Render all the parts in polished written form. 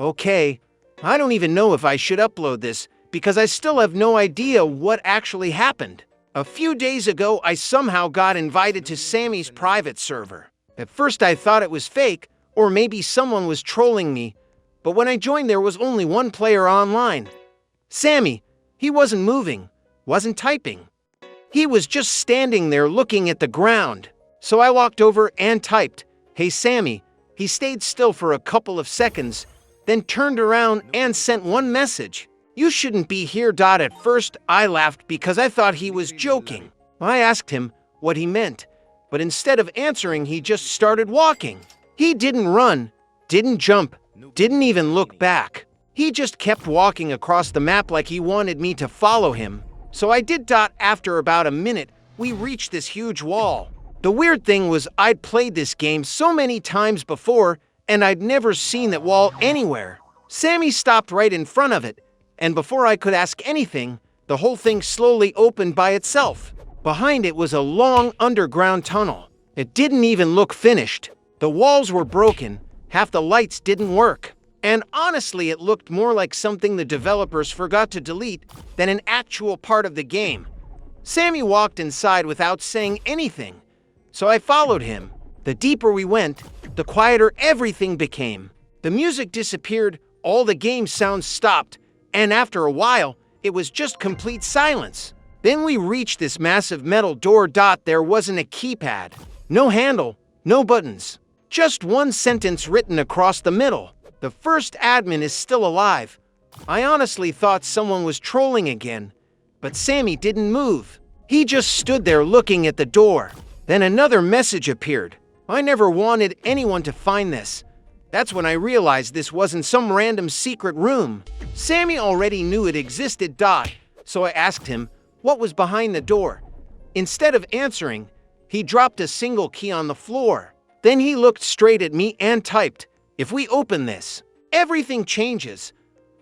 Okay, I don't even know if I should upload this because I still have no idea what actually happened. A few days ago, I somehow got invited to Sammy's private server. At first I thought it was fake, or maybe someone was trolling me, but when I joined there was only one player online. Sammy. He wasn't moving, wasn't typing. He was just standing there looking at the ground. So I walked over and typed, "Hey Sammy." He stayed still for a couple of seconds, then turned around and sent one message. "You shouldn't be here." At first, I laughed because I thought he was joking. I asked him what he meant, but instead of answering, he just started walking. He didn't run, didn't jump, didn't even look back. He just kept walking across the map like he wanted me to follow him. So I did. After about a minute, we reached this huge wall. The weird thing was I'd played this game so many times before, and I'd never seen that wall anywhere. Sammy stopped right in front of it, and before I could ask anything, the whole thing slowly opened by itself. Behind it was a long underground tunnel. It didn't even look finished. The walls were broken, half the lights didn't work. And honestly, it looked more like something the developers forgot to delete than an actual part of the game. Sammy walked inside without saying anything, so I followed him. The deeper we went, the quieter everything became. The music disappeared, all the game sounds stopped, and after a while, it was just complete silence. Then we reached this massive metal door. There wasn't a keypad, no handle, no buttons, just one sentence written across the middle. "The first admin is still alive." I honestly thought someone was trolling again, but Sammy didn't move. He just stood there looking at the door. Then another message appeared. I never wanted anyone to find this. That's when I realized this wasn't some random secret room. Sammy already knew it existed. So I asked him what was behind the door. Instead of answering, he dropped a single key on the floor. Then he looked straight at me and typed, "If we open this, everything changes."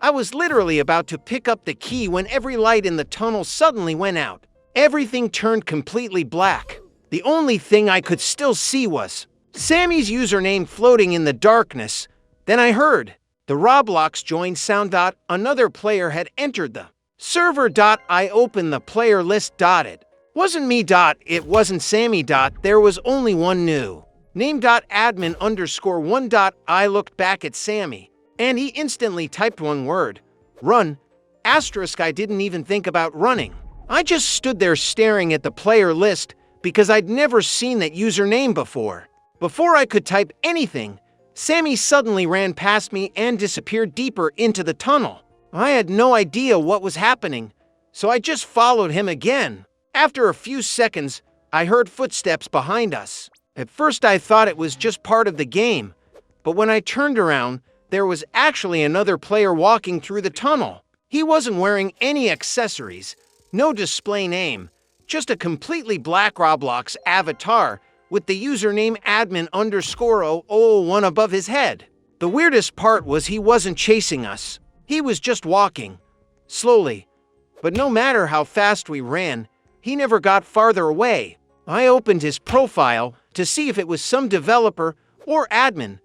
I was literally about to pick up the key when every light in the tunnel suddenly went out. Everything turned completely black. The only thing I could still see was Sammy's username floating in the darkness. Then I heard the Roblox join sound. Another player had entered the server. I opened the player list. It wasn't me. It wasn't Sammy. There was only one new name. Admin_1. I looked back at Sammy, and he instantly typed one word: run. Asterisk. I didn't even think about running. I just stood there staring at the player list because I'd never seen that username before. Before I could type anything, Sammy suddenly ran past me and disappeared deeper into the tunnel. I had no idea what was happening, so I just followed him again. After a few seconds, I heard footsteps behind us. At first I thought it was just part of the game, but when I turned around, there was actually another player walking through the tunnel. He wasn't wearing any accessories, no display name, just a completely black Roblox avatar with the username admin_001 above his head. The weirdest part was he wasn't chasing us. He was just walking, slowly. But no matter how fast we ran, he never got farther away. I opened his profile to see if it was some developer or admin,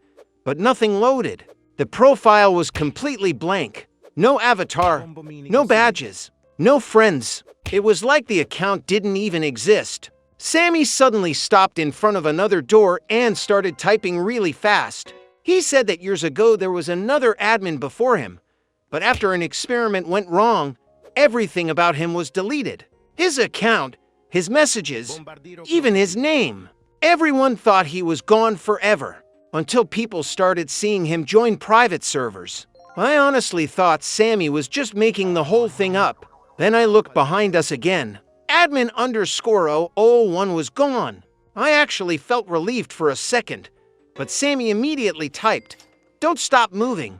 but nothing loaded. The profile was completely blank. No avatar, no badges, no friends. It was like the account didn't even exist. Sammy suddenly stopped in front of another door and started typing really fast. He said that years ago there was another admin before him, but after an experiment went wrong, everything about him was deleted. His account, his messages, even his name. Everyone thought he was gone forever, until people started seeing him join private servers. I honestly thought Sammy was just making the whole thing up. Then I looked behind us again. Admin_001 was gone. I actually felt relieved for a second, but Sammy immediately typed, "Don't stop moving."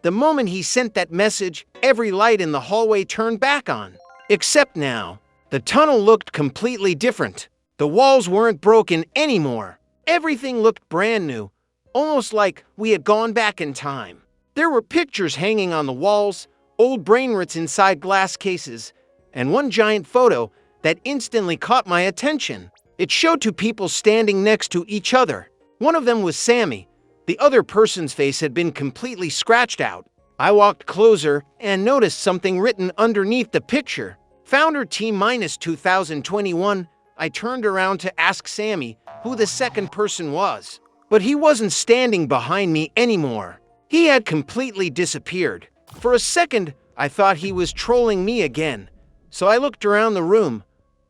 The moment he sent that message, every light in the hallway turned back on. Except now, the tunnel looked completely different. The walls weren't broken anymore. Everything looked brand new, almost like we had gone back in time. There were pictures hanging on the walls, old Brainrots inside glass cases, and one giant photo that instantly caught my attention. It showed two people standing next to each other. One of them was Sammy, The other person's face had been completely scratched out. I walked closer and noticed something written underneath the picture. Founder T-2021. I turned around to ask Sammy who the second person was, but he wasn't standing behind me anymore. He had completely disappeared. For a second, I thought he was trolling me again, so I looked around the room.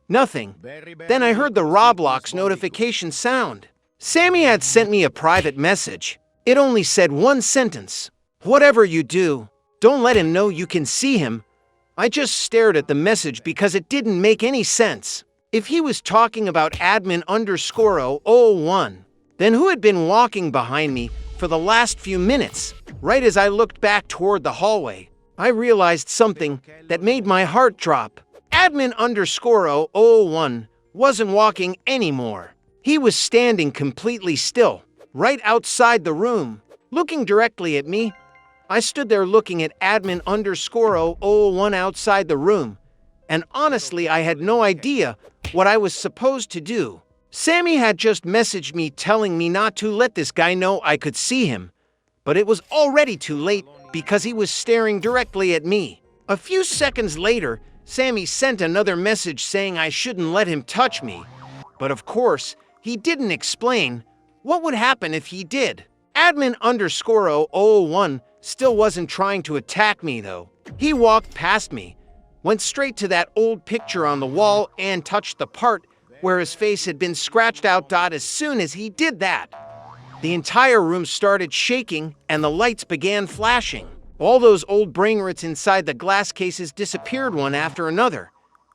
Nothing. Then I heard the Roblox notification sound. Sammy had sent me a private message. It only said one sentence. "Whatever you do, don't let him know you can see him." I just stared at the message because it didn't make any sense. If he was talking about admin_001, then who had been walking behind me for the last few minutes? Right as I looked back toward the hallway, I realized something that made my heart drop. Admin_001 wasn't walking anymore. He was standing completely still, right outside the room, looking directly at me. I stood there looking at admin_001 outside the room, and honestly, I had no idea what I was supposed to do. Sammy had just messaged me telling me not to let this guy know I could see him, but it was already too late because he was staring directly at me. A few seconds later, Sammy sent another message saying I shouldn't let him touch me. But of course, he didn't explain what would happen if he did. Admin_001 still wasn't trying to attack me though. He walked past me, went straight to that old picture on the wall and touched the part where his face had been scratched out. As soon as he did that, the entire room started shaking and the lights began flashing. All those old Brainrots inside the glass cases disappeared one after another.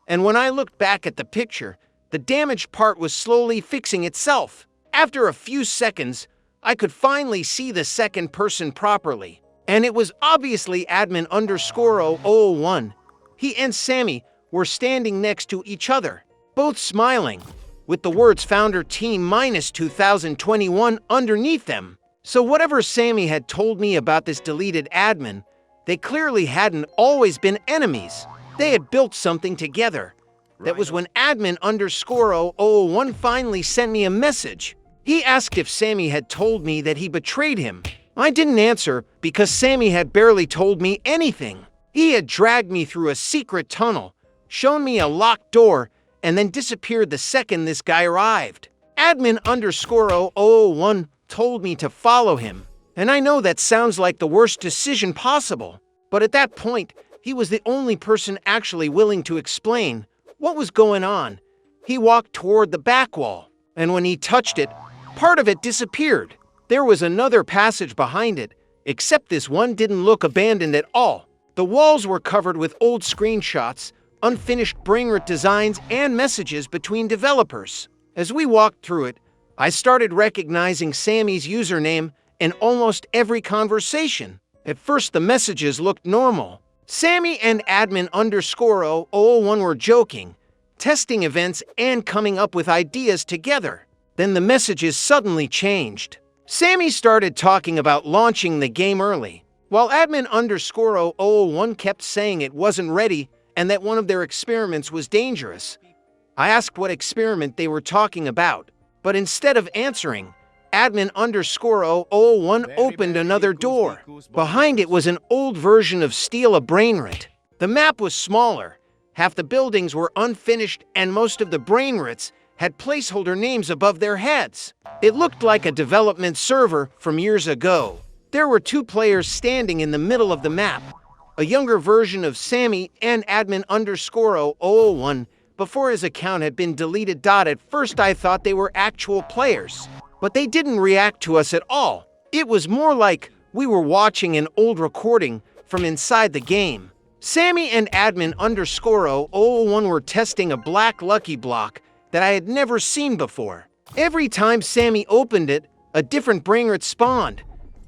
And when I looked back at the picture, the damaged part was slowly fixing itself. After a few seconds, I could finally see the second person properly. And it was obviously admin_001. He and Sammy were standing next to each other, both smiling, with the words Founder T-2021 underneath them. So whatever Sammy had told me about this deleted admin, they clearly hadn't always been enemies. They had built something together. That was when admin_001 finally sent me a message. He asked if Sammy had told me that he betrayed him. I didn't answer because Sammy had barely told me anything. He had dragged me through a secret tunnel, shown me a locked door, and then disappeared the second this guy arrived. Admin_001 told me to follow him, and I know that sounds like the worst decision possible, but at that point, he was the only person actually willing to explain what was going on. He walked toward the back wall, and when he touched it, part of it disappeared. There was another passage behind it, except this one didn't look abandoned at all. The walls were covered with old screenshots, unfinished Brainrot designs, and messages between developers. As we walked through it, I started recognizing Sammy's username in almost every conversation. At first, the messages looked normal. Sammy and admin_001 were joking, testing events, and coming up with ideas together. Then the messages suddenly changed. Sammy started talking about launching the game early, while admin_001 kept saying it wasn't ready and that one of their experiments was dangerous. I asked what experiment they were talking about, but instead of answering, admin_001 opened another door. Behind it was an old version of Steal a Brainrot. The map was smaller, half the buildings were unfinished, and most of the Brainrots had placeholder names above their heads. It looked like a development server from years ago. There were two players standing in the middle of the map, a younger version of Sammy and admin_001 before his account had been deleted. At first I thought they were actual players, but they didn't react to us at all. It was more like we were watching an old recording from inside the game. Sammy and admin_001 were testing a black lucky block that I had never seen before. Every time Sammy opened it, a different Brainrot spawned,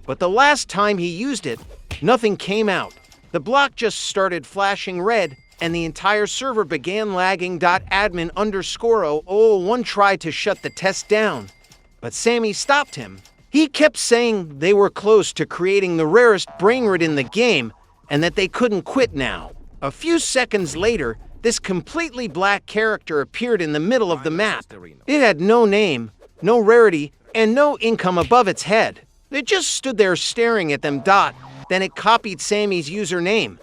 but the last time he used it, nothing came out. The block just started flashing red, and the entire server began lagging. Admin_001 tried to shut the test down, but Sammy stopped him. He kept saying they were close to creating the rarest Brainrot in the game, and that they couldn't quit now. A few seconds later, this completely black character appeared in the middle of the map. It had no name, no rarity, and no income above its head. It just stood there staring at them. Then it copied Sammy's username.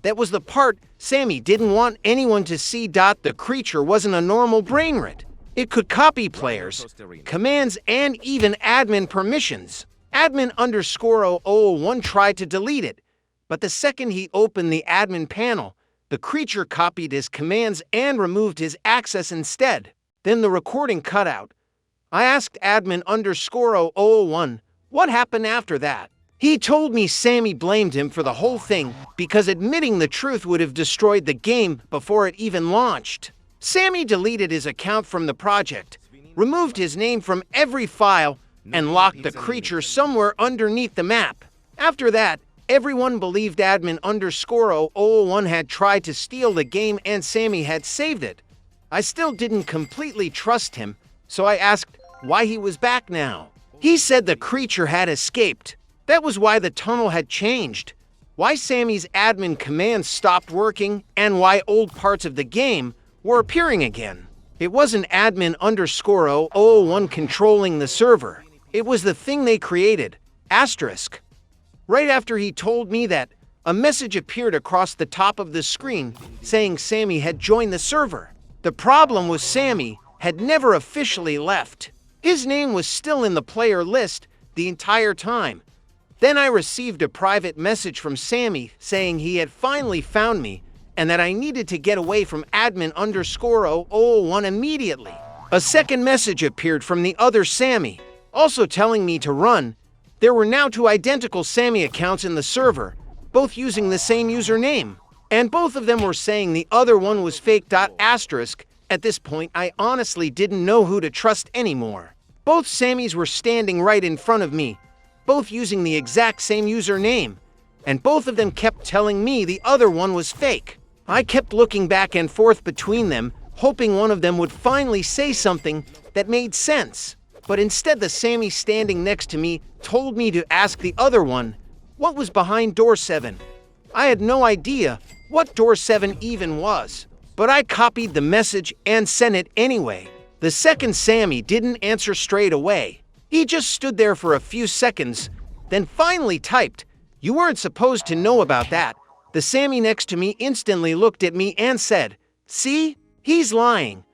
That was the part Sammy didn't want anyone to see. The creature wasn't a normal Brainrot. It could copy players, commands, and even admin permissions. Admin_001 tried to delete it, but the second he opened the admin panel, the creature copied his commands and removed his access instead. Then the recording cut out. I asked admin_001 what happened after that. He told me Sammy blamed him for the whole thing because admitting the truth would have destroyed the game before it even launched. Sammy deleted his account from the project, removed his name from every file, and locked the creature somewhere underneath the map. After that, everyone believed admin_001 had tried to steal the game and Sammy had saved it. I still didn't completely trust him, so I asked why he was back now. He said the creature had escaped. That was why the tunnel had changed, why Sammy's admin commands stopped working, and why old parts of the game were appearing again. It wasn't admin_001 controlling the server. It was the thing they created, asterisk. Right after he told me that, a message appeared across the top of the screen saying Sammy had joined the server. The problem was Sammy had never officially left. His name was still in the player list the entire time. Then I received a private message from Sammy saying he had finally found me and that I needed to get away from admin_001 immediately. A second message appeared from the other Sammy, also telling me to run. There were now two identical Sammy accounts in the server, both using the same username, and both of them were saying the other one was fake. Asterisk. At this point, I honestly didn't know who to trust anymore. Both Sammys were standing right in front of me, both using the exact same username, and both of them kept telling me the other one was fake. I kept looking back and forth between them, hoping one of them would finally say something that made sense. But instead, the Sammy standing next to me told me to ask the other one what was behind door 7. I had no idea what door 7 even was, but I copied the message and sent it anyway. The second Sammy didn't answer straight away. He just stood there for a few seconds, then finally typed, "You weren't supposed to know about that." The Sammy next to me instantly looked at me and said, "See? He's lying."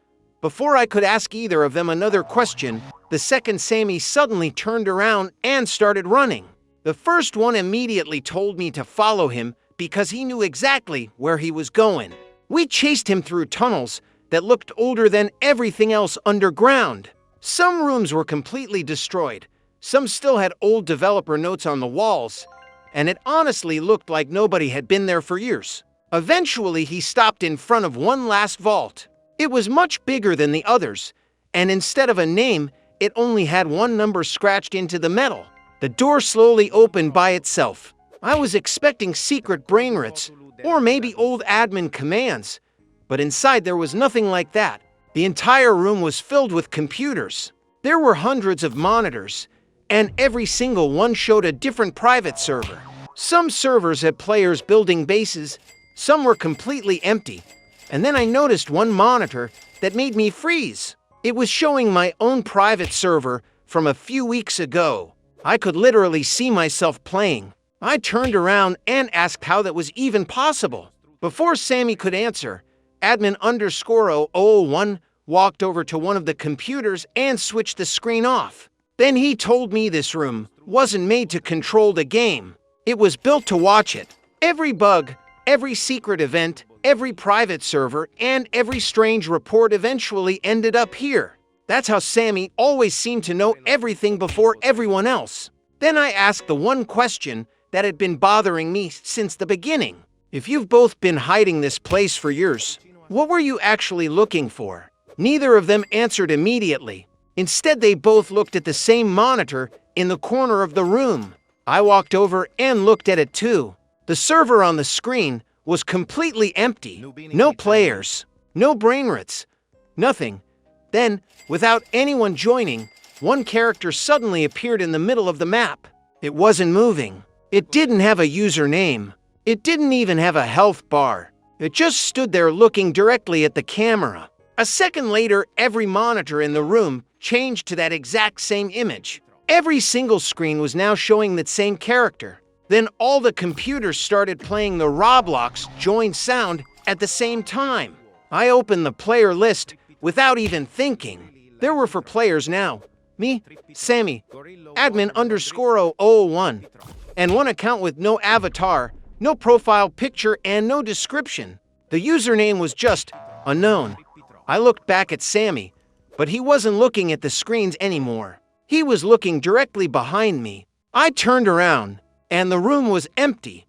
Before I could ask either of them another question, the second Sammy suddenly turned around and started running. The first one immediately told me to follow him because he knew exactly where he was going. We chased him through tunnels that looked older than everything else underground. Some rooms were completely destroyed, some still had old developer notes on the walls, and it honestly looked like nobody had been there for years. Eventually, he stopped in front of one last vault. It was much bigger than the others, and instead of a name, it only had one number scratched into the metal. The door slowly opened by itself. I was expecting secret Brainrots, or maybe old admin commands, but inside there was nothing like that. The entire room was filled with computers. There were hundreds of monitors, and every single one showed a different private server. Some servers had players building bases, some were completely empty, and then I noticed one monitor that made me freeze. It was showing my own private server from a few weeks ago. I could literally see myself playing. I turned around and asked how that was even possible. Before Sammy could answer, admin_001 walked over to one of the computers and switched the screen off. Then he told me this room wasn't made to control the game. It was built to watch it. Every bug, every secret event, every private server, and every strange report eventually ended up here. That's how Sammy always seemed to know everything before everyone else. Then I asked the one question that had been bothering me since the beginning. If you've both been hiding this place for years, what were you actually looking for? Neither of them answered immediately. Instead, they both looked at the same monitor in the corner of the room. I walked over and looked at it too. The server on the screen was completely empty. No players, no Brainrots, nothing. Then, without anyone joining, one character suddenly appeared in the middle of the map. It wasn't moving. It didn't have a username. It didn't even have a health bar. It just stood there looking directly at the camera. A second later, every monitor in the room changed to that exact same image. Every single screen was now showing that same character. Then all the computers started playing the Roblox join sound at the same time. I opened the player list without even thinking. There were 4 players now. Me, Sammy, admin_001, and one account with no avatar, no profile picture, and no description. The username was just unknown. I looked back at Sammy, but he wasn't looking at the screens anymore. He was looking directly behind me. I turned around, and the room was empty.